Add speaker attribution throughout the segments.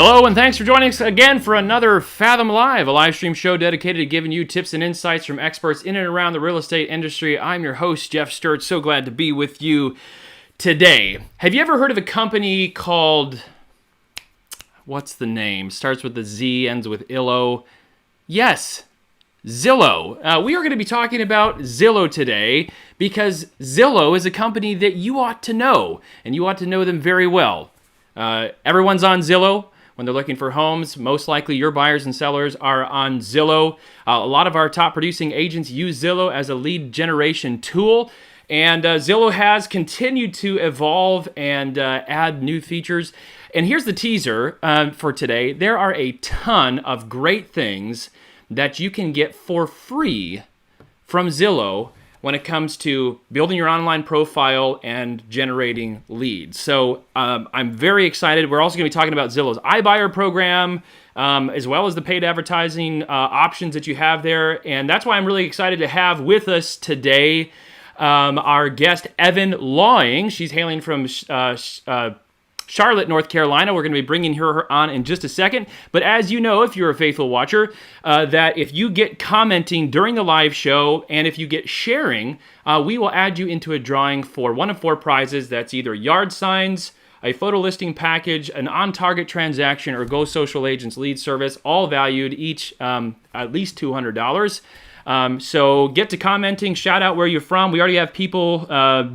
Speaker 1: Hello, and thanks for joining us again for another Fathom Live, a live stream show dedicated to giving you tips and insights from experts in and around the real estate industry. I'm your host, Jeff Sturt. So glad to be with you today. Have you ever heard of a company called, what's the name? Starts with the Z, ends with Illo. Yes, Zillow. We are going to be talking about Zillow today because Zillow is a company that you ought to know, and you ought to know them very well. Everyone's on Zillow. When they're looking for homes, most likely your buyers and sellers are on Zillow. A lot of our top producing agents use Zillow as a lead generation tool. And Zillow has continued to evolve and add new features. And here's the teaser for today. There are a ton of great things that you can get for free from Zillow when it comes to building your online profile and generating leads. So I'm very excited. We're also going to be talking about Zillow's iBuyer program, as well as the paid advertising options that you have there. And that's why I'm really excited to have with us today our guest, Evin Lawing. She's hailing from Charlotte, North Carolina. We're going to be bringing her on in just a second. But as you know, if you're a faithful watcher, that if you get commenting during the live show and if you get sharing, we will add you into a drawing for one of four prizes. That's either yard signs, a photo listing package, an on-target transaction, or Go Social Agents lead service, all valued each at least $200. So get to commenting, shout out where you're from. We already have people,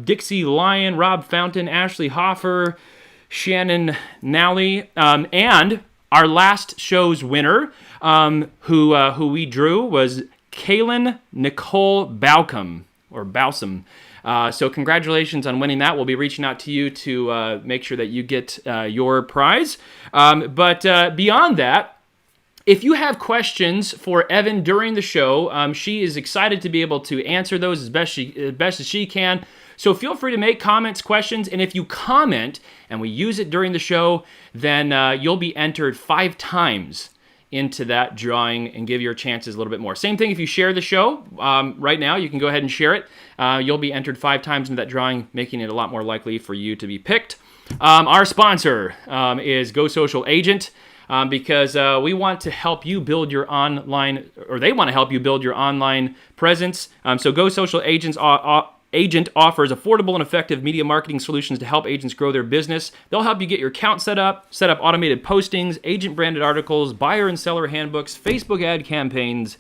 Speaker 1: Dixie Lyon, Rob Fountain, Ashley Hoffer, Shannon Nally, and our last show's winner, who we drew, was Kaylin Nicole Bowcom, or Bowsum. So congratulations on winning that. We'll be reaching out to you to make sure that you get your prize. But beyond that, if you have questions for Evin during the show, she is excited to be able to answer those as best as she can. So feel free to make comments, questions, and if you comment and we use it during the show, then you'll be entered 5 times into that drawing and give your chances a little bit more. Same thing if you share the show. Right now, you can go ahead and share it. You'll be entered 5 times into that drawing, making it a lot more likely for you to be picked. Our sponsor is Go Social Agent. Because we want to help you build your online, or they want to help you build your online presence. So Go Social Agent offers affordable and effective media marketing solutions to help agents grow their business. They'll help you get your account set up automated postings, agent-branded articles, buyer and seller handbooks, Facebook ad campaigns,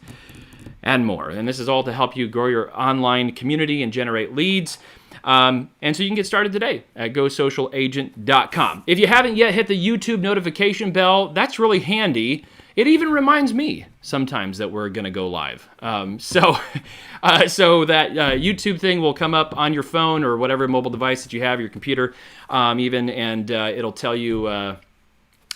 Speaker 1: and more. And this is all to help you grow your online community and generate leads. And so you can get started today at GoSocialAgent.com. If you haven't yet hit the YouTube notification bell, that's really handy. It even reminds me sometimes that we're going to go live. So that YouTube thing will come up on your phone or whatever mobile device that you have, your computer even, and it'll tell you,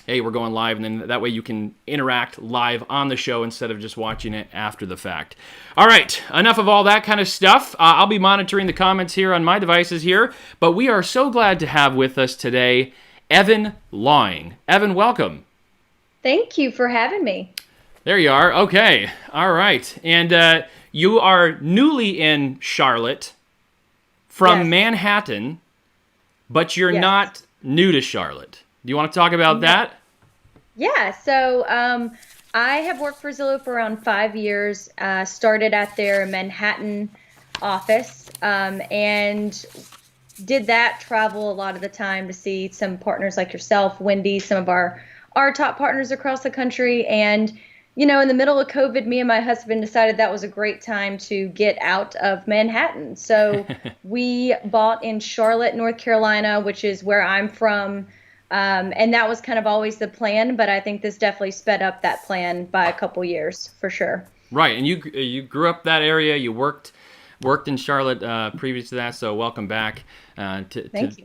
Speaker 1: hey, we're going live, and then that way you can interact live on the show instead of just watching it after the fact. All right, enough of all that kind of stuff. I'll be monitoring the comments here on my devices here, but we are so glad to have with us today Evin Lawing. Evin, welcome.
Speaker 2: Thank you for having me.
Speaker 1: There you are. Okay. All right. And you are newly in Charlotte from Manhattan, but you're not new to Charlotte. Do you want to talk about that?
Speaker 2: Yeah. So I have worked for Zillow for around 5 years, started at their Manhattan office, and did that, travel a lot of the time to see some partners like yourself, Wendy, some of our top partners across the country. And, you know, in the middle of COVID, me and my husband decided that was a great time to get out of Manhattan. So we bought in Charlotte, North Carolina, which is where I'm from. And that was kind of always the plan, but I think this definitely sped up that plan by a couple years for sure.
Speaker 1: Right. And you grew up that area. You worked in Charlotte previous to that. So welcome back to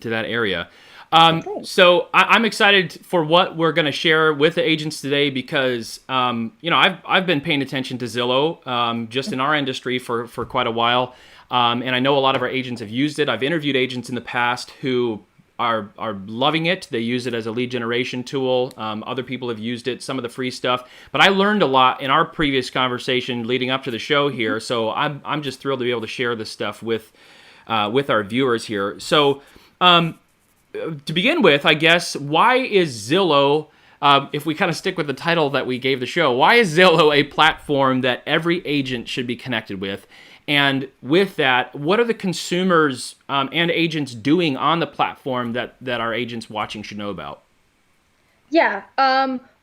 Speaker 1: that area. So I'm excited for what we're going to share with the agents today because, I've been paying attention to Zillow just in our industry for quite a while. And I know a lot of our agents have used it. I've interviewed agents in the past who are loving it. They use it as a lead generation tool. Other people have used it, some of the free stuff. But I learned a lot in our previous conversation leading up to the show here. So I'm just thrilled to be able to share this stuff with our viewers here. So to begin with, I guess, why is Zillow if we kind of stick with the title that we gave the show, why is Zillow a platform that every agent should be connected with? And with that, what are the consumers and agents doing on the platform that our agents watching should know about?
Speaker 2: Yeah.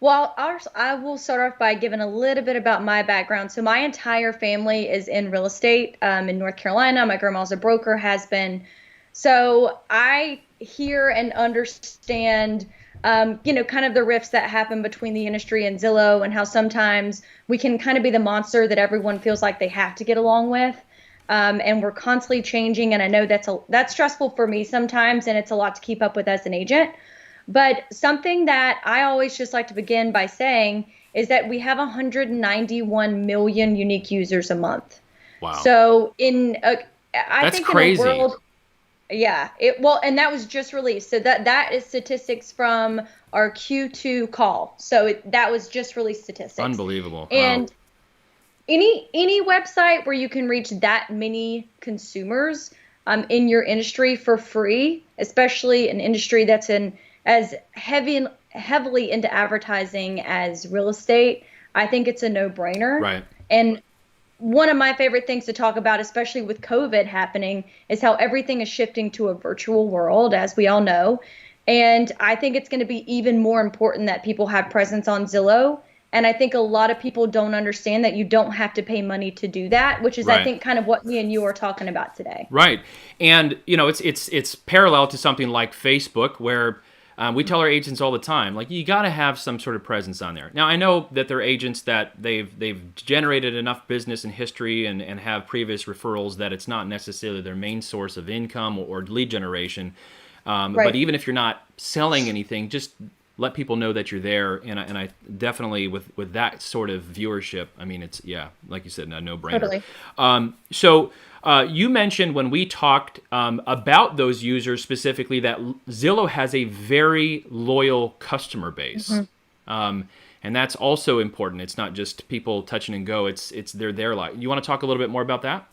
Speaker 2: Well, I will start off by giving a little bit about my background. So my entire family is in real estate in North Carolina. My grandma's a broker, has been. So I hear and understand, kind of the rifts that happen between the industry and Zillow, and how sometimes we can kind of be the monster that everyone feels like they have to get along with. And we're constantly changing. And I know that's stressful for me sometimes, and it's a lot to keep up with as an agent. But something that I always just like to begin by saying is that we have 191 million unique users a month.
Speaker 1: Wow.
Speaker 2: So I
Speaker 1: That's
Speaker 2: think
Speaker 1: crazy.
Speaker 2: in a world, yeah, and that was just released. So that is statistics from our Q2 call. So that was just released statistics.
Speaker 1: Unbelievable.
Speaker 2: And
Speaker 1: wow.
Speaker 2: any website where you can reach that many consumers in your industry for free, especially an industry that's as heavily into advertising as real estate, I think it's a no-brainer.
Speaker 1: Right.
Speaker 2: And one of my favorite things to talk about, especially with COVID happening, is how everything is shifting to a virtual world, as we all know. And I think it's going to be even more important that people have presence on Zillow. And I think a lot of people don't understand that you don't have to pay money to do that, which is,
Speaker 1: Right.
Speaker 2: I think, kind of what me and you are talking about today.
Speaker 1: Right. And, it's parallel to something like Facebook, where we tell our agents all the time, like, you got to have some sort of presence on there. Now, I know that there are agents that they've generated enough business and history and have previous referrals that it's not necessarily their main source of income or lead generation.
Speaker 2: Right.
Speaker 1: But even if you're not selling anything, just let people know that you're there. And I definitely, with that sort of viewership, I mean, it's, yeah, like you said, a no-brainer.
Speaker 2: Totally.
Speaker 1: So you mentioned when we talked about those users specifically that Zillow has a very loyal customer base. Mm-hmm. And that's also important. It's not just people touch and go. It's they're there. You want to talk a little bit more about that?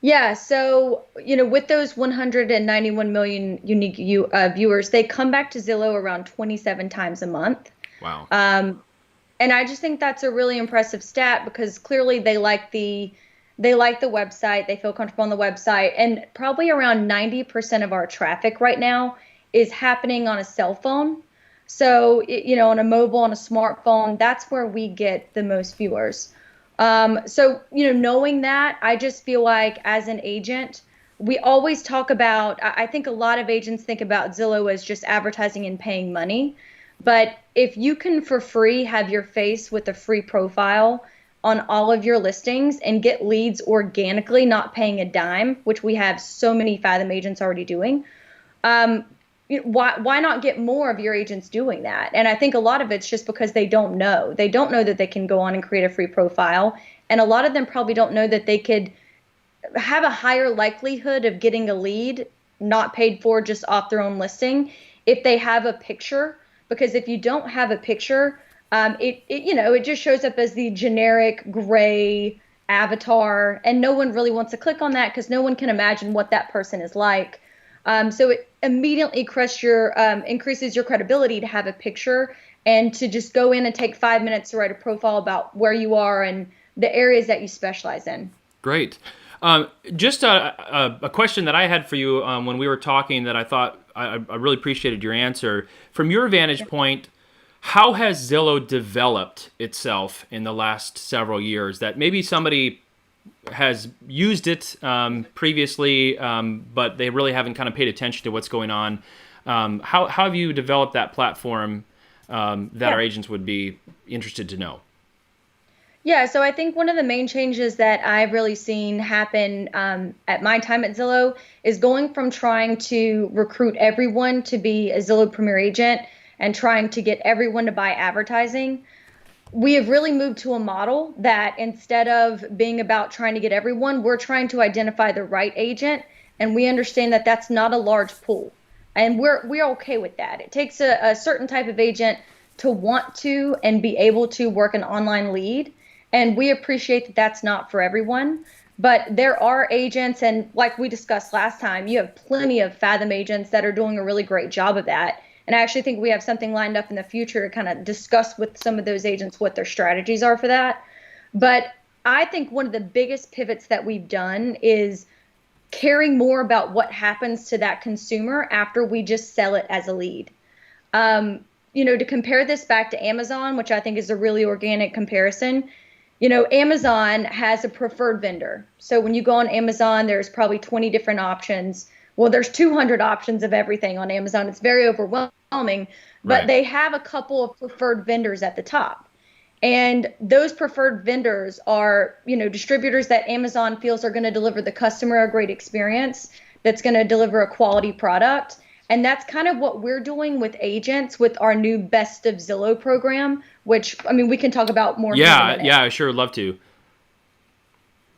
Speaker 2: Yeah, so, with those 191 million unique viewers, they come back to Zillow around 27 times a month.
Speaker 1: Wow.
Speaker 2: And I just think that's a really impressive stat, because clearly they like the website, they feel comfortable on the website, and probably around 90% of our traffic right now is happening on a cell phone. So, on a mobile, on a smartphone, that's where we get the most viewers. So, knowing that, I just feel like as an agent, we always talk about, I think a lot of agents think about Zillow as just advertising and paying money. But if you can for free have your face with a free profile on all of your listings and get leads organically, not paying a dime, which we have so many Fathom agents already doing, why not get more of your agents doing that? And I think a lot of it's just because they don't know. They don't know that they can go on and create a free profile. And a lot of them probably don't know that they could have a higher likelihood of getting a lead not paid for just off their own listing if they have a picture. Because if you don't have a picture, it just shows up as the generic gray avatar, and no one really wants to click on that because no one can imagine what that person is like. So it immediately increases your credibility to have a picture and to just go in and take 5 minutes to write a profile about where you are and the areas that you specialize in.
Speaker 1: Great. Just a question that I had for you when we were talking that I thought I really appreciated your answer. From your vantage point, how has Zillow developed itself in the last several years that maybe somebody has used it previously, but they really haven't kind of paid attention to what's going on? How have you developed that platform that our agents would be interested to know?
Speaker 2: Yeah, so I think one of the main changes that I've really seen happen at my time at Zillow is going from trying to recruit everyone to be a Zillow Premier agent and trying to get everyone to buy advertising. We have really moved to a model that instead of being about trying to get everyone, we're trying to identify the right agent, and we understand that that's not a large pool. And we're okay with that. It takes a certain type of agent to want to and be able to work an online lead. And we appreciate that that's not for everyone. But there are agents, and like we discussed last time, you have plenty of Fathom agents that are doing a really great job of that. And I actually think we have something lined up in the future to kind of discuss with some of those agents what their strategies are for that. But I think one of the biggest pivots that we've done is caring more about what happens to that consumer after we just sell it as a lead. To compare this back to Amazon, which I think is a really organic comparison, Amazon has a preferred vendor. So when you go on Amazon, there's probably 20 different options. Well, there's 200 options of everything on Amazon. It's very overwhelming, but
Speaker 1: Right.
Speaker 2: they have a couple of preferred vendors at the top. And those preferred vendors are, distributors that Amazon feels are going to deliver the customer a great experience, that's going to deliver a quality product. And that's kind of what we're doing with agents with our new Best of Zillow program, which, we can talk about more here in a minute.
Speaker 1: Yeah, I sure love to.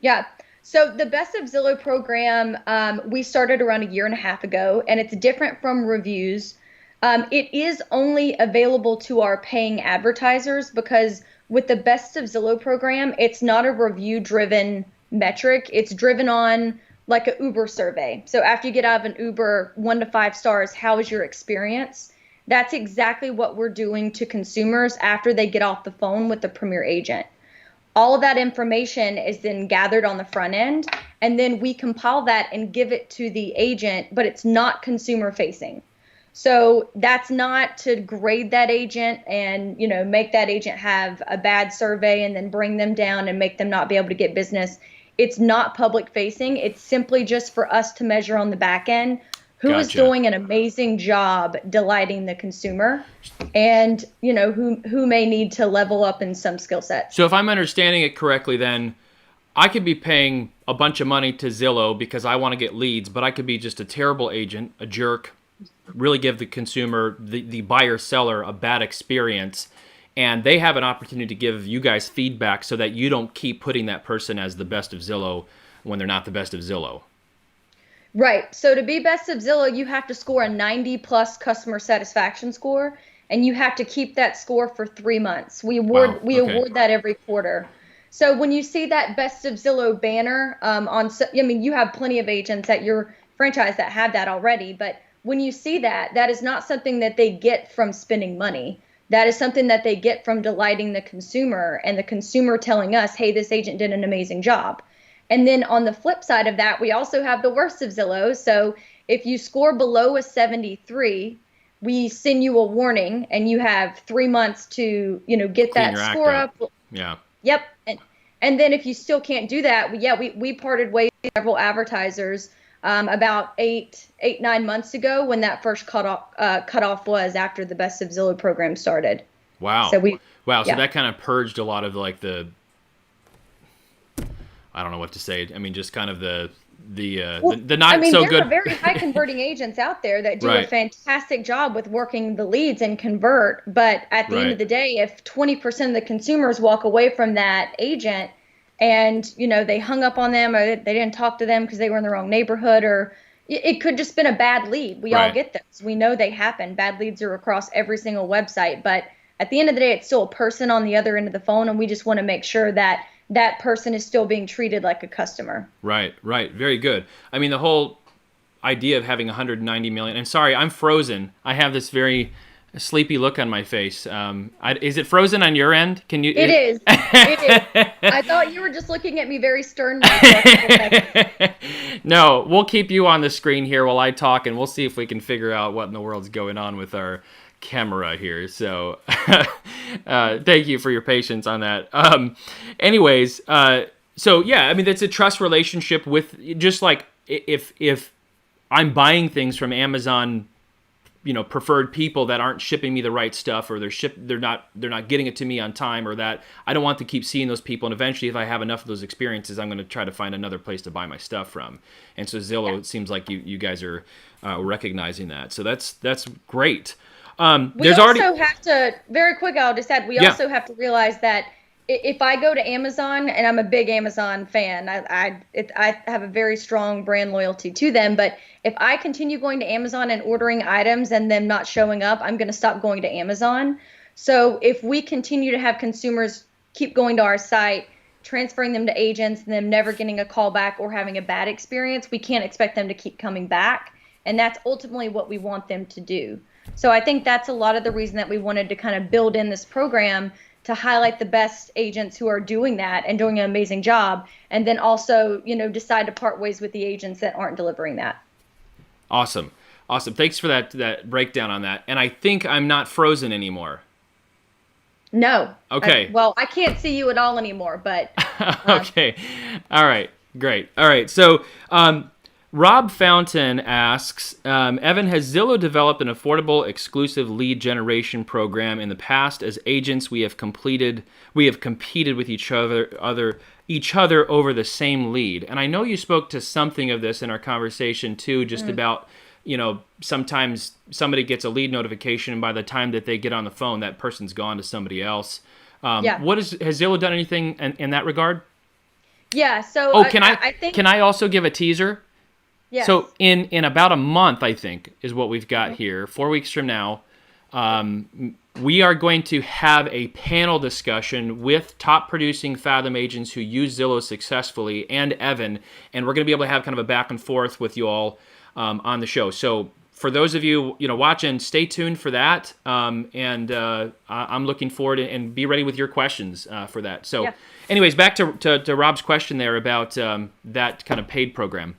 Speaker 2: Yeah. So the Best of Zillow program, we started around a year and a half ago, and it's different from reviews. It is only available to our paying advertisers because with the Best of Zillow program, it's not a review-driven metric. It's driven on like an Uber survey. So after you get out of an Uber, 1 to 5 stars, how is your experience? That's exactly what we're doing to consumers after they get off the phone with the Premier agent. All of that information is then gathered on the front end, and then we compile that and give it to the agent, but it's not consumer facing. So that's not to grade that agent and, make that agent have a bad survey and then bring them down and make them not be able to get business. It's not public facing. It's simply just for us to measure on the back end who is doing an amazing job delighting the consumer and, who may need to level up in some skill sets.
Speaker 1: So if I'm understanding it correctly, then I could be paying a bunch of money to Zillow because I want to get leads, but I could be just a terrible agent, a jerk, really give the consumer, the buyer seller, a bad experience, and they have an opportunity to give you guys feedback so that you don't keep putting that person as the best of Zillow when they're not the best of Zillow.
Speaker 2: Right. So to be best of Zillow, you have to score a 90 plus customer satisfaction score, and you have to keep that score for 3 months. We award that every quarter. So when you see that best of Zillow banner you have plenty of agents at your franchise that have that already, but when you see that, that is not something that they get from spending money. That is something that they get from delighting the consumer and the consumer telling us, hey, this agent did an amazing job. And then on the flip side of that, we also have the worst of Zillow. So if you score below a 73, we send you a warning and you have 3 months to, get that score up.
Speaker 1: Yeah.
Speaker 2: Yep. And then if you still can't do that, we parted ways with several advertisers about 9 months ago when that first cutoff was after the Best of Zillow program started.
Speaker 1: Wow.
Speaker 2: So
Speaker 1: So that kind of purged a lot of like I don't know what to say. Just kind of the not so good.
Speaker 2: There are very high converting agents out there that do a fantastic job with working the leads and convert. But at the end of the day, if 20% of the consumers walk away from that agent and, they hung up on them or they didn't talk to them because they were in the wrong neighborhood, or it could just been a bad lead. We all get those. We know they happen. Bad leads are across every single website. But at the end of the day, it's still a person on the other end of the phone. And we just want to make sure that that person is still being treated like a customer. Right.
Speaker 1: Very good. The whole idea of having 190 million, and sorry, I'm frozen. I have this very sleepy look on my face. Is it frozen on your end? Can you?
Speaker 2: It is. I thought you were just looking at me very sternly.
Speaker 1: No, we'll keep you on the screen here while I talk, and we'll see if we can figure out what in the world's going on with our camera here. So thank you for your patience on that. Anyways, it's a trust relationship with, just like if I'm buying things from Amazon, preferred people that aren't shipping me the right stuff, or they're not getting it to me on time, or that I don't want to keep seeing those people. And eventually, if I have enough of those experiences, I'm going to try to find another place to buy my stuff from. And so Zillow, it seems like you guys are recognizing that. So that's great.
Speaker 2: We also have to, very quick, I'll just add, we also have to realize that if I go to Amazon, and I'm a big Amazon fan, I have a very strong brand loyalty to them, but if I continue going to Amazon and ordering items and them not showing up, I'm going to stop going to Amazon. So if we continue to have consumers keep going to our site, transferring them to agents, and them never getting a call back or having a bad experience, we can't expect them to keep coming back. And that's ultimately what we want them to do. So I think that's a lot of the reason that we wanted to kind of build in this program to highlight the best agents who are doing that and doing an amazing job. And then also, decide to part ways with the agents that aren't delivering that.
Speaker 1: Awesome. Awesome. Thanks for that breakdown on that. And I think I'm not frozen anymore.
Speaker 2: No.
Speaker 1: Okay.
Speaker 2: I can't see you at all anymore, but.
Speaker 1: Okay. All right. Great. All right. So, Rob Fountain asks, Evan, has Zillow developed an affordable, exclusive lead generation program in the past? As agents, we have competed with each other over the same lead. And I know you spoke to something of this in our conversation too, just about, sometimes somebody gets a lead notification, and by the time that they get on the phone, that person's gone to somebody else.
Speaker 2: Yeah.
Speaker 1: Has Zillow done anything in that regard?
Speaker 2: Yeah. So
Speaker 1: I think, can I also give a teaser?
Speaker 2: Yes.
Speaker 1: So in about a month, I think, is what we've got here. 4 weeks from now, we are going to have a panel discussion with top producing Fathom agents who use Zillow successfully, and Evin, and we're going to be able to have kind of a back and forth with you all on the show. So for those of you watching, stay tuned for that, and I'm looking forward and be ready with your questions for that. So, anyways, back to Rob's question there about that kind of paid program.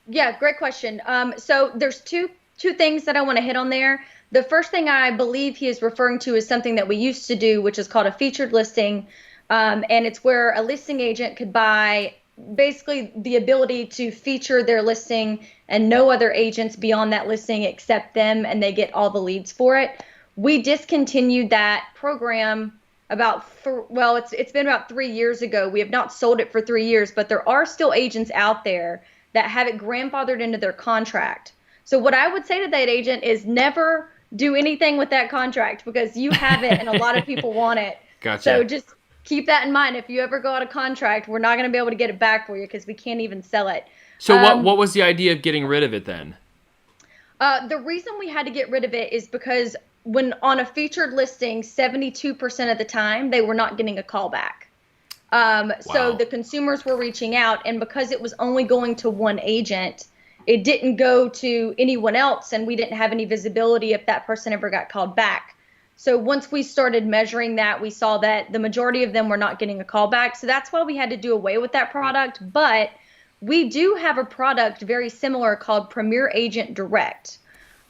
Speaker 2: Yeah, great question. So there's two things that I want to hit on there. The first thing I believe he is referring to is something that we used to do, which is called a featured listing. And it's where a listing agent could buy basically the ability to feature their listing and no other agents beyond that listing except them, and they get all the leads for it. We discontinued that program it's been about 3 years ago. We have not sold it for 3 years, but there are still agents out there that have it grandfathered into their contract. So what I would say to that agent is never do anything with that contract, because you have it and a lot of people want it.
Speaker 1: Gotcha.
Speaker 2: So just keep that in mind. If you ever go out of contract, we're not going to be able to get it back for you because we can't even sell it.
Speaker 1: So what was the idea of getting rid of it then?
Speaker 2: The reason we had to get rid of it is because when on a featured listing, 72% of the time, they were not getting a call back. So the consumers were reaching out, and because it was only going to one agent, it didn't go to anyone else, and we didn't have any visibility if that person ever got called back. So once we started measuring that, we saw that the majority of them were not getting a call back. So that's why we had to do away with that product. But we do have a product very similar called Premier Agent Direct.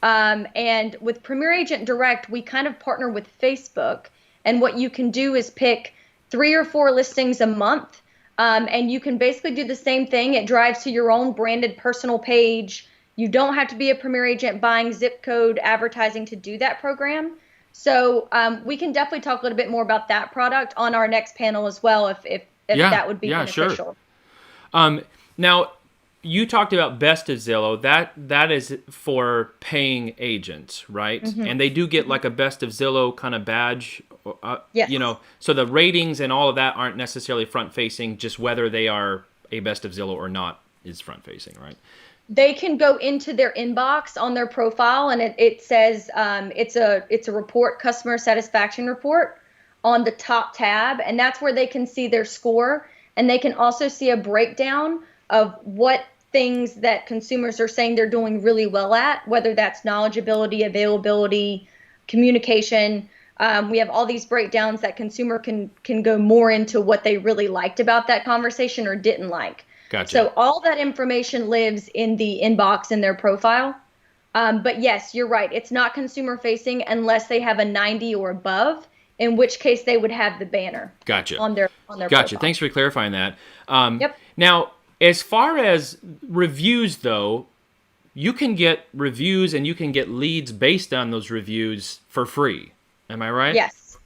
Speaker 2: And with Premier Agent Direct, we kind of partner with Facebook, and what you can do is pick 3 or 4 listings a month, and you can basically do the same thing. It drives to your own branded personal page. You don't have to be a Premier agent buying zip code advertising to do that program. So we can definitely talk a little bit more about that product on our next panel as well, if that would be beneficial.
Speaker 1: Sure. Now, you talked about Best of Zillow. That is for paying agents, right? Mm-hmm. And they do get like a Best of Zillow kind of badge.
Speaker 2: Yes.
Speaker 1: So the ratings and all of that aren't necessarily front-facing, just whether they are a Best of Zillow or not is front-facing, right?
Speaker 2: They can go into their inbox on their profile, and it says it's a report, customer satisfaction report, on the top tab, and that's where they can see their score, and they can also see a breakdown of what things that consumers are saying they're doing really well at, whether that's knowledgeability, availability, communication. We have all these breakdowns that consumer can go more into what they really liked about that conversation or didn't like.
Speaker 1: Gotcha.
Speaker 2: So all that information lives in the inbox in their profile. But yes, you're right. It's not consumer facing unless they have a 90 or above, in which case they would have the banner.
Speaker 1: Gotcha.
Speaker 2: On their
Speaker 1: Gotcha.
Speaker 2: profile.
Speaker 1: Thanks for clarifying that.
Speaker 2: Yep.
Speaker 1: Now, as far as reviews, though, you can get reviews and you can get leads based on those reviews for free. Am I right?
Speaker 2: Yes.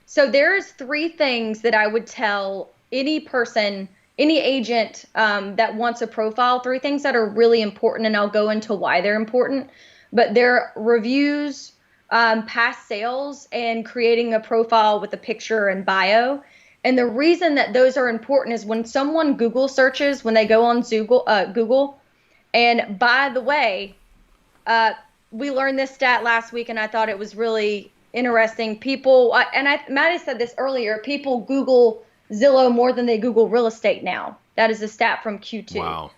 Speaker 2: So there's 3 things that I would tell any person, any agent that wants a profile, 3 things that are really important, and I'll go into why they're important. But they're reviews, past sales, and creating a profile with a picture and bio. And the reason that those are important is when someone Google searches, when they go on Google, and by the way, we learned this stat last week, and I thought it was really interesting. People, Maddie said this earlier, people Google Zillow more than they Google real estate now. That is a stat from Q2.
Speaker 1: Wow.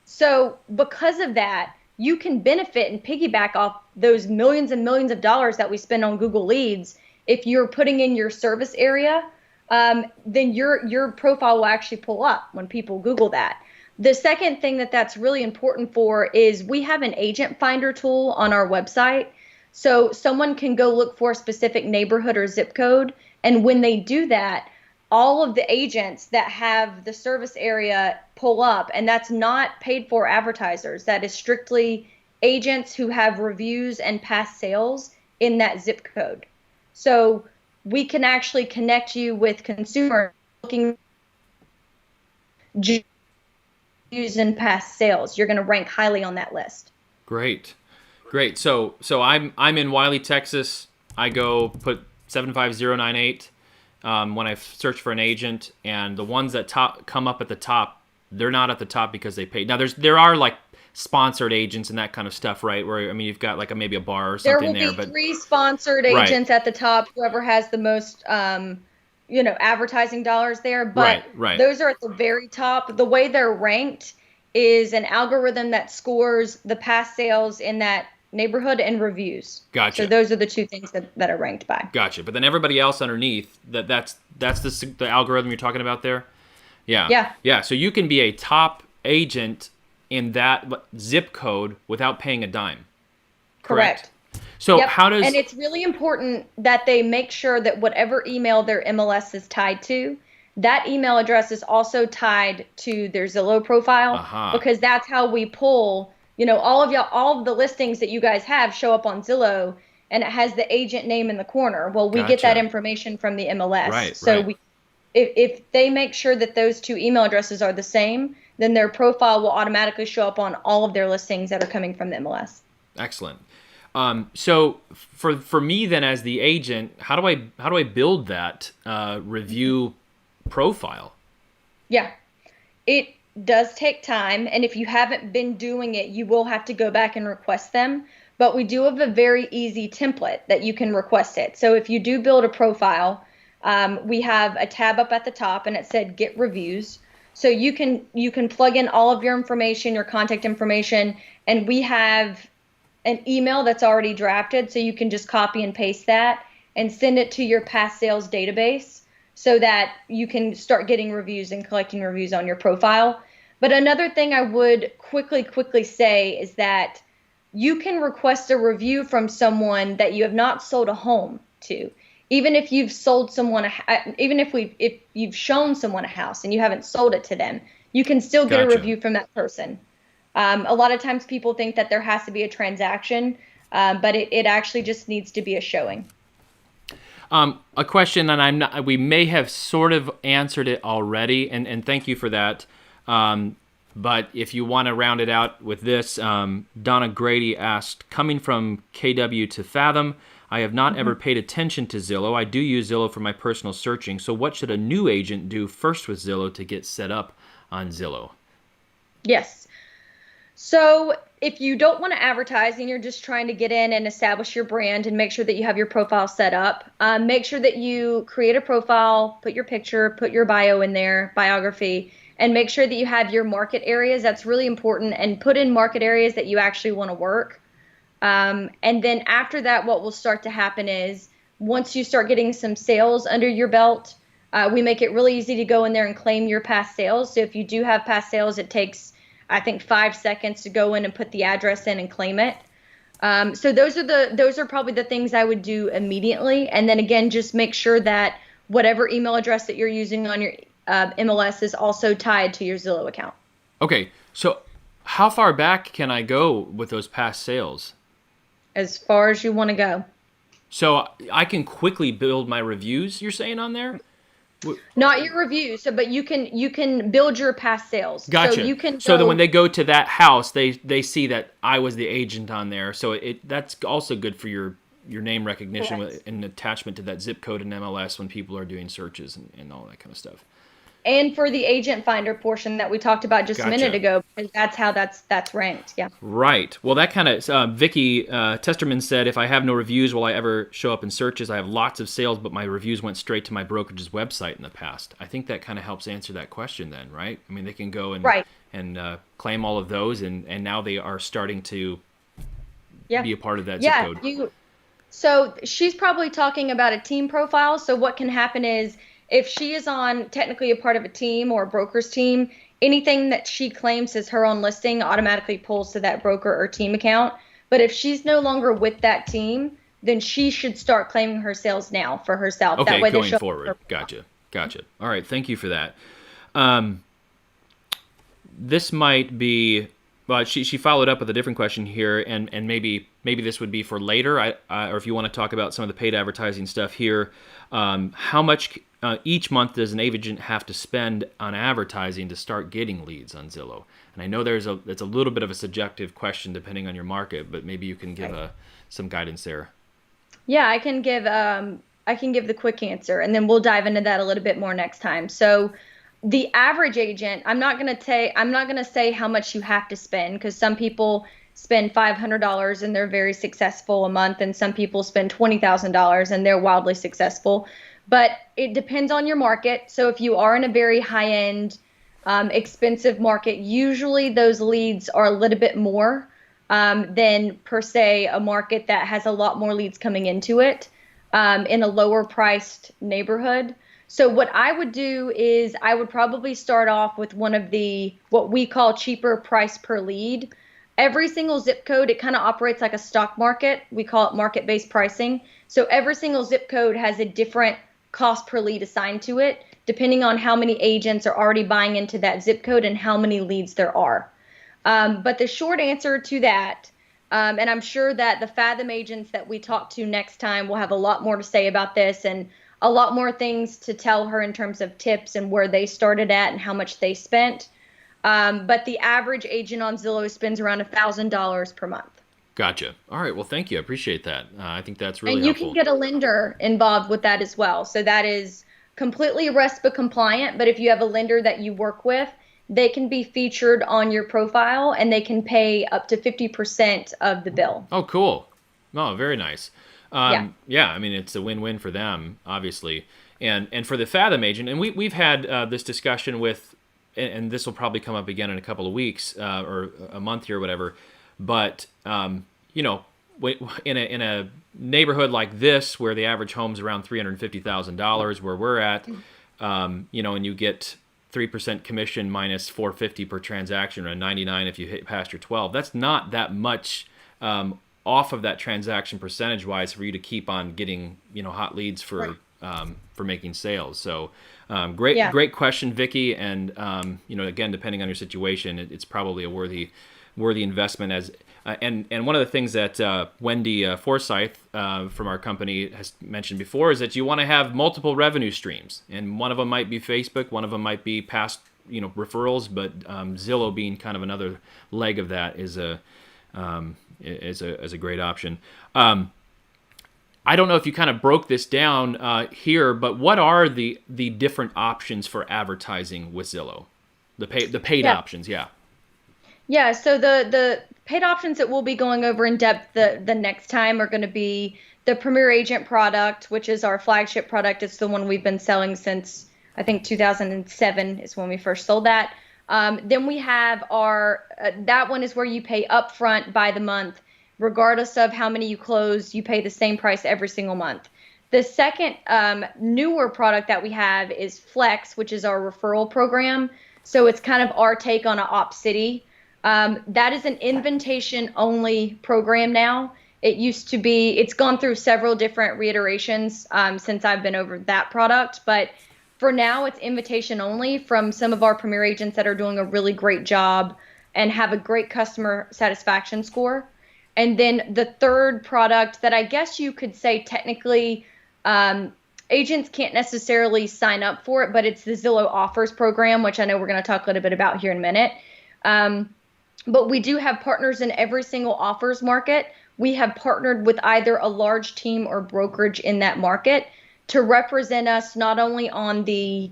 Speaker 2: So because of that, you can benefit and piggyback off those millions and millions of dollars that we spend on Google Leads. If you're putting in your service area, then your profile will actually pull up when people Google that. The second thing that's really important for is we have an agent finder tool on our website. So someone can go look for a specific neighborhood or zip code. And when they do that, all of the agents that have the service area pull up, and that's not paid for advertisers. That is strictly agents who have reviews and past sales in that zip code. So we can actually connect you with consumers looking reviews and past sales. You're going to rank highly on that list.
Speaker 1: Great. So I'm in Wiley, Texas. I go put 75098 when I search for an agent, and the ones that come up at the top, they're not at the top because they paid. Now there are like sponsored agents and that kind of stuff, right? Where I mean, you've got like maybe a bar or something there.
Speaker 2: There will be 3 sponsored agents at the top. Whoever has the most, advertising dollars there. But those are at the very top. The way they're ranked is an algorithm that scores the past sales in that neighborhood and reviews.
Speaker 1: Gotcha.
Speaker 2: So those are the 2 things that are ranked by.
Speaker 1: Gotcha. But then everybody else underneath, that's the algorithm you're talking about there? Yeah. So you can be a top agent in that zip code without paying a dime. Correct. So how does...
Speaker 2: And it's really important that they make sure that whatever email their MLS is tied to, that email address is also tied to their Zillow profile, because that's how we pull... all of the listings that you guys have show up on Zillow, and it has the agent name in the corner. Well, we get that information from the MLS. If they make sure that those 2 email addresses are the same, then their profile will automatically show up on all of their listings that are coming from the MLS.
Speaker 1: Excellent. So for me then as the agent, how do I build that review profile?
Speaker 2: Yeah, it does take time, and if you haven't been doing it, you will have to go back and request them. But we do have a very easy template that you can request it. So if you do build a profile, we have a tab up at the top, and it said Get Reviews. So you can plug in all of your information, your contact information, and we have an email that's already drafted, so you can just copy and paste that and send it to your past sales database, so that you can start getting reviews and collecting reviews on your profile. But another thing I would quickly say is that you can request a review from someone that you have not sold a home to. Even if you've sold someone, if you've shown someone a house and you haven't sold it to them, you can still get a review from that person. A lot of times people think that there has to be a transaction, but it actually just needs to be a showing.
Speaker 1: A question, and we may have sort of answered it already, and thank you for that. But if you want to round it out with this, Donna Grady asked, coming from KW to Fathom, I have not ever paid attention to Zillow. I do use Zillow for my personal searching. So what should a new agent do first with Zillow to get set up on Zillow?
Speaker 2: Yes. So if you don't want to advertise and you're just trying to get in and establish your brand and make sure that you have your profile set up, make sure that you create a profile, put your picture, put your bio in there, biography, and make sure that you have your market areas. That's really important, and put in market areas that you actually want to work. And then after that, what will start to happen is once you start getting some sales under your belt, we make it really easy to go in there and claim your past sales. So if you do have past sales, it takes, I think, 5 seconds to go in and put the address in and claim it. So those are probably the things I would do immediately. And then again, just make sure that whatever email address that you're using on your MLS is also tied to your Zillow account.
Speaker 1: Okay, so how far back can I go with those past sales?
Speaker 2: As far as you want to go.
Speaker 1: So I can quickly build my reviews, you're saying, on there?
Speaker 2: Not your reviews, but you can build your past sales.
Speaker 1: Gotcha.
Speaker 2: So you can
Speaker 1: so that when they go to that house, they see that I was the agent on there. So that's also good for your name recognition and attachment to that zip code and MLS when people are doing searches and all that kind of stuff.
Speaker 2: and for the agent finder portion that we talked about just a minute
Speaker 1: Gotcha.
Speaker 2: ago, because that's how that's ranked. Yeah.
Speaker 1: Right. Well, that kind of Vicky Testerman said, if I have no reviews, will I ever show up in searches? I have lots of sales, but my reviews went straight to my brokerage's website in the past. I think that kind of helps answer that question, then, right? I mean, they can go
Speaker 2: Right.
Speaker 1: and claim all of those, and now they are starting to
Speaker 2: Yeah.
Speaker 1: be a part of that zip
Speaker 2: Yeah.
Speaker 1: code.
Speaker 2: So she's probably talking about a team profile. So what can happen is if she is on technically a part of a team or a broker's team, anything that she claims is her own listing automatically pulls to that broker or team account. But if she's no longer with that team, then she should start claiming her sales now for herself. That
Speaker 1: Okay,
Speaker 2: way they
Speaker 1: going
Speaker 2: show
Speaker 1: forward.
Speaker 2: her.
Speaker 1: Gotcha. All right, thank you for that. Um, this might be, well, she followed up with a different question here, and maybe this would be for later, or if you want to talk about some of the paid advertising stuff here. How much each month does an agent have to spend on advertising to start getting leads on Zillow? And I know it's a little bit of a subjective question depending on your market, but maybe you can give some guidance there.
Speaker 2: Yeah, I can give the quick answer, and then we'll dive into that a little bit more next time. So the average agent, I'm not gonna say how much you have to spend, because some people spend $500 and they're very successful a month, and some people spend $20,000 and they're wildly successful. But it depends on your market. So if you are in a very high end, expensive market, usually those leads are a little bit more than per se a market that has a lot more leads coming into it in a lower priced neighborhood. So what I would do is I would probably start off with one of the what we call cheaper price per lead. Every single zip code, it kind of operates like a stock market. We call it market-based pricing. So every single zip code has a different cost per lead assigned to it, depending on how many agents are already buying into that zip code and how many leads there are. But the short answer to that, and I'm sure that the Fathom agents that we talk to next time will have a lot more to say about this and a lot more things to tell her in terms of tips and where they started at and how much they spent. But the average agent on Zillow spends around $1,000 per month.
Speaker 1: Gotcha. All right. Well, thank you. I appreciate that. I think that's really
Speaker 2: And you
Speaker 1: helpful.
Speaker 2: can get a lender involved with that as well. So that is completely RESPA compliant. But if you have a lender that you work with, they can be featured on your profile and they can pay up to 50% of the bill.
Speaker 1: Oh, cool. Oh, very nice.
Speaker 2: Yeah.
Speaker 1: Yeah, I mean, it's a win-win for them, obviously. And for the Fathom agent, and we've had this discussion with, and this will probably come up again in a couple of weeks or a month here or whatever, but, you know, in a neighborhood like this where the average home's around $350,000 where we're at, you know, and you get 3% commission minus $450 per transaction, or $99 if you hit past your 12. That's not that much off of that transaction percentage wise for you to keep on getting, you know, hot leads for making sales. So great question, Vicky. And you know, again, depending on your situation, it's probably a worthy investment. As and one of the things that Wendy Forsyth from our company has mentioned before is that you want to have multiple revenue streams, and one of them might be Facebook, one of them might be past, you know, referrals, but Zillow being kind of another leg of that is a great option. I don't know if you kind of broke this down here, but what are the different options for advertising with Zillow? The paid options, yeah.
Speaker 2: Yeah, so the paid options that we'll be going over in depth the next time are going to be the Premier Agent product, which is our flagship product. It's the one we've been selling since, I think, 2007 is when we first sold that. Then we have our, that one is where you pay upfront by the month. Regardless of how many you close, you pay the same price every single month. The second newer product that we have is Flex, which is our referral program. So it's kind of our take on an Op City. That is an invitation only program now. It used to be, it's gone through several different reiterations since I've been over that product, but for now it's invitation only from some of our Premier agents that are doing a really great job and have a great customer satisfaction score. And then the third product that I guess you could say technically agents can't necessarily sign up for it, but it's the Zillow Offers program, which I know we're going to talk a little bit about here in a minute. But we do have partners in every single offers market. We have partnered with either a large team or brokerage in that market to represent us not only on the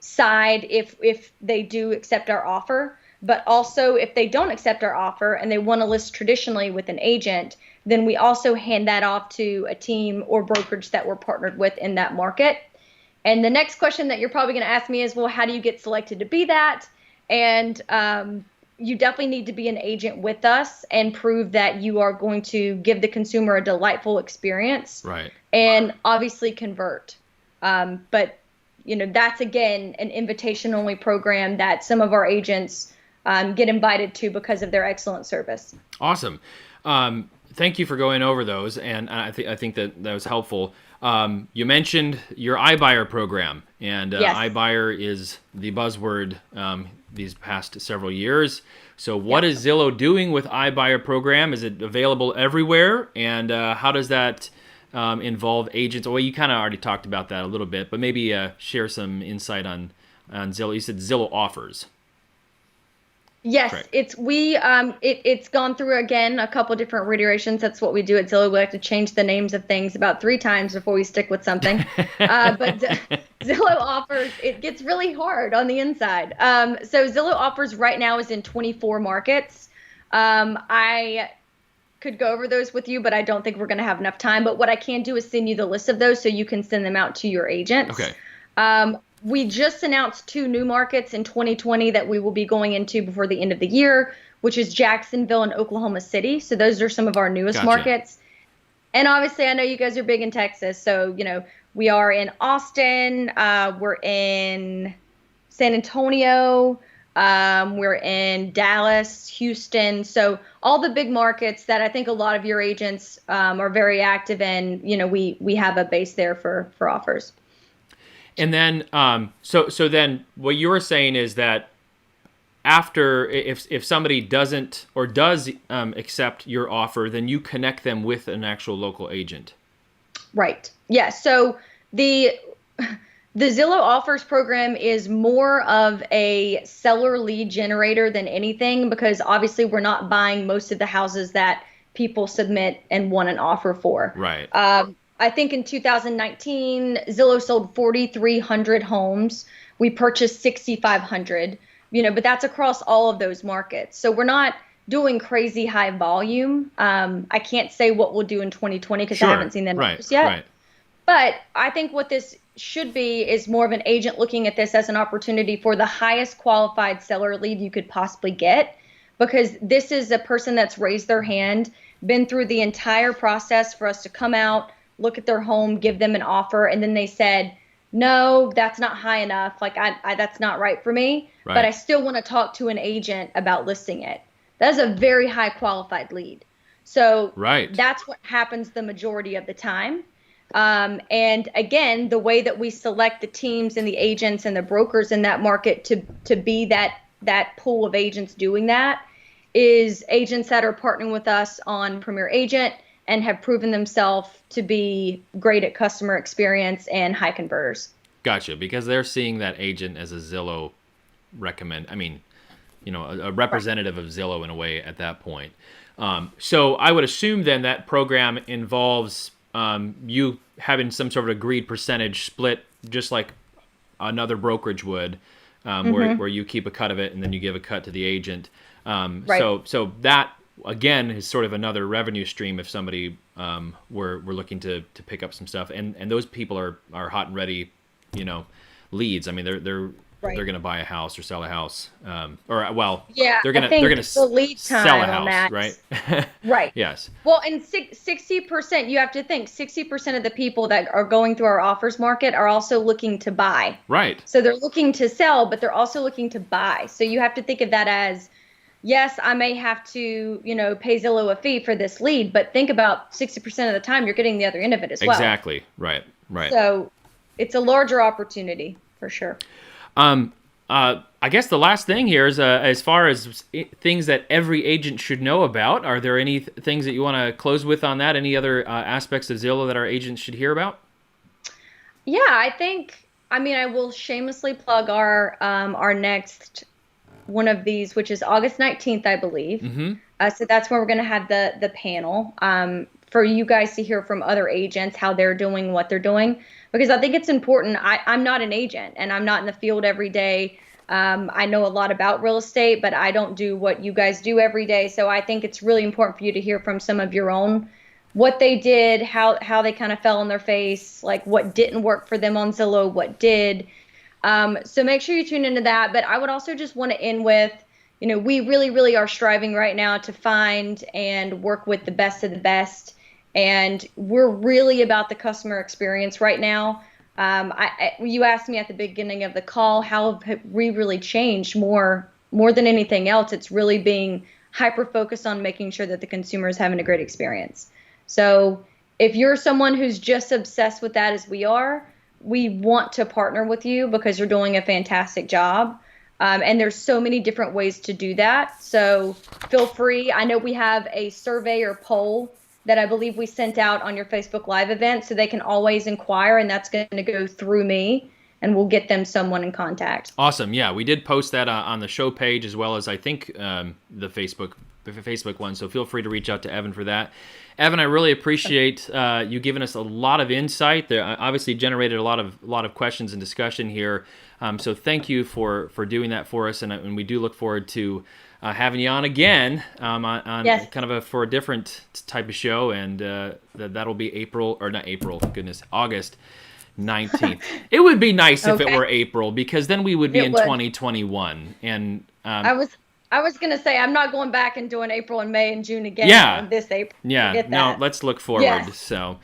Speaker 2: side if they do accept our offer. But also, if they don't accept our offer and they want to list traditionally with an agent, then we also hand that off to a team or brokerage that we're partnered with in that market. And the next question that you're probably going to ask me is, well, how do you get selected to be that? And you definitely need to be an agent with us and prove that you are going to give the consumer a delightful experience.
Speaker 1: Right.
Speaker 2: And obviously convert. But, that's, again, an invitation-only program that some of our agents get invited to because of their excellent service.
Speaker 1: Awesome. Thank you for going over those, and I think that was helpful. You mentioned your iBuyer program, and
Speaker 2: Yes.
Speaker 1: iBuyer is the buzzword these past several years. So what is Zillow doing with iBuyer program? Is it available everywhere? And how does that involve agents? Well, you kind of already talked about that a little bit, but maybe share some insight on Zillow. You said Zillow Offers.
Speaker 2: Yes,
Speaker 1: Correct.
Speaker 2: it's gone through, again, a couple different reiterations. That's what we do at Zillow. We like to change the names of things about 3 times before we stick with something. But Zillow Offers, it gets really hard on the inside. So Zillow Offers right now is in 24 markets. I could go over those with you, but I don't think we're going to have enough time. But what I can do is send you the list of those so you can send them out to your agents.
Speaker 1: Okay.
Speaker 2: We just announced 2 new markets in 2020 that we will be going into before the end of the year, which is Jacksonville and Oklahoma City. So those are some of our newest
Speaker 1: Gotcha.
Speaker 2: Markets. And obviously, I know you guys are big in Texas. So, we are in Austin. We're in San Antonio. We're in Dallas, Houston. So all the big markets that I think a lot of your agents are very active in, we have a base there for offers.
Speaker 1: And then, so then what you were saying is that after, if somebody doesn't or does accept your offer, then you connect them with an actual local agent.
Speaker 2: Right. Yeah. So the Zillow Offers program is more of a seller lead generator than anything, because obviously we're not buying most of the houses that people submit and want an offer for.
Speaker 1: Right.
Speaker 2: I think in 2019, Zillow sold 4,300 homes. We purchased 6,500, but that's across all of those markets. So we're not doing crazy high volume. I can't say what we'll do in 2020 because I haven't seen the numbers yet.
Speaker 1: Right.
Speaker 2: But I think what this should be is more of an agent looking at this as an opportunity for the highest qualified seller lead you could possibly get, because this is a person that's raised their hand, been through the entire process for us to come out, look at their home, give them an offer, and then they said, no, that's not high enough. Like, I that's not right for me, but I still want to talk to an agent about listing it. That's a very high qualified lead. So that's what happens the majority of the time. And again, the way that we select the teams and the agents and the brokers in that market to be that pool of agents doing that is agents that are partnering with us on Premier Agent and have proven themselves to be great at customer experience and high converters.
Speaker 1: Gotcha. Because they're seeing that agent as a Zillow a representative of Zillow in a way at that point. So I would assume then that program involves you having some sort of agreed percentage split, just like another brokerage would, where you keep a cut of it and then you give a cut to the agent. So that, again, is sort of another revenue stream if somebody we're looking to pick up some stuff, and those people are hot and ready, leads. I mean, they're going to buy a house or sell a house, they're going to
Speaker 2: sell a house,
Speaker 1: right?
Speaker 2: Right.
Speaker 1: Yes.
Speaker 2: Well, and 60%, you have to think 60% of the people that are going through our offers market are also looking to buy.
Speaker 1: Right.
Speaker 2: So they're looking to sell, but they're also looking to buy. So you have to think of that as, yes, I may have to, pay Zillow a fee for this lead, but think about 60% of the time you're getting the other end of it as well.
Speaker 1: Exactly. Right.
Speaker 2: So it's a larger opportunity for sure.
Speaker 1: I guess the last thing here is, as far as things that every agent should know about, are there any things that you want to close with on that? Any other aspects of Zillow that our agents should hear about?
Speaker 2: Yeah, I will shamelessly plug our next one of these, which is August 19th, I believe.
Speaker 1: Mm-hmm.
Speaker 2: So that's where we're going to have the panel for you guys to hear from other agents, how they're doing, what they're doing. because I think it's important. I'm not an agent and I'm not in the field every day. I know a lot about real estate, but I don't do what you guys do every day. So I think it's really important for you to hear from some of your own, what they did, how they kind of fell on their face, like what didn't work for them on Zillow, what did. So make sure you tune into that. But I would also just want to end with, we really, really are striving right now to find and work with the best of the best. And we're really about the customer experience right now. You asked me at the beginning of the call, how have we really changed more than anything else? It's really being hyper focused on making sure that the consumer is having a great experience. So if you're someone who's just obsessed with that as we are, we want to partner with you because you're doing a fantastic job. And there's so many different ways to do that. So feel free. I know we have a survey or poll that I believe we sent out on your Facebook Live event, so they can always inquire, and that's going to go through me, and we'll get them someone in contact.
Speaker 1: Awesome. Yeah, we did post that on the show page as well as I think the Facebook one. So feel free to reach out to Evin for that. Evin, I really appreciate you giving us a lot of insight. There obviously generated a lot of questions and discussion here. So thank you for doing that for us, and we do look forward to having you on again on
Speaker 2: Yes.
Speaker 1: kind of for a different type of show, and that'll be August 19th. It would be nice if it were April, because then we would be in 2021. And
Speaker 2: I was gonna say I'm not going back and doing April and May and June again.
Speaker 1: Yeah.
Speaker 2: This April.
Speaker 1: Yeah. No, let's look forward.
Speaker 2: Yes.
Speaker 1: So.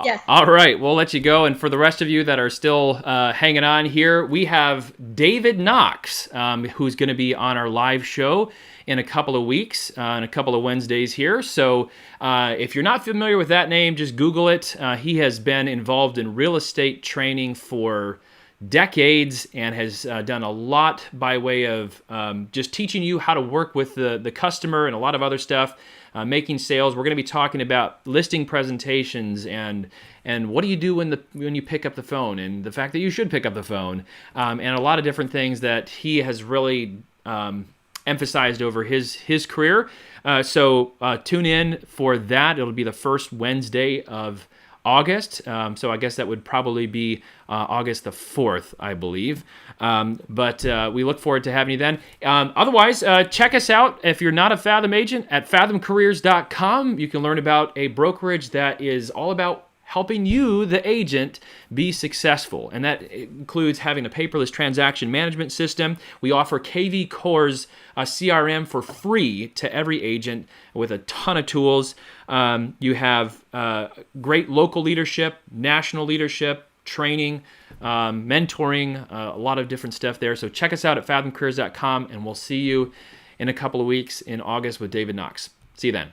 Speaker 2: Yes.
Speaker 1: All right, we'll let you go. And for the rest of you that are still hanging on here, we have David Knox, who's going to be on our live show in a couple of weeks, in a couple of Wednesdays here. So if you're not familiar with that name, just Google it. He has been involved in real estate training for decades and has done a lot by way of just teaching you how to work with the customer and a lot of other stuff. Making sales. We're going to be talking about listing presentations and what do you do when you pick up the phone, and the fact that you should pick up the phone, and a lot of different things that he has really emphasized over his career. So tune in for that. It'll be the first Wednesday of August. So I guess that would probably be August the 4th, I believe. But we look forward to having you then. Otherwise, check us out if you're not a Fathom agent at fathomcareers.com. You can learn about a brokerage that is all about helping you, the agent, be successful. And that includes having a paperless transaction management system. We offer KV Core's CRM for free to every agent with a ton of tools. You have great local leadership, national leadership, training, mentoring, a lot of different stuff there. So check us out at fathomcareers.com, and we'll see you in a couple of weeks in August with David Knox. See you then.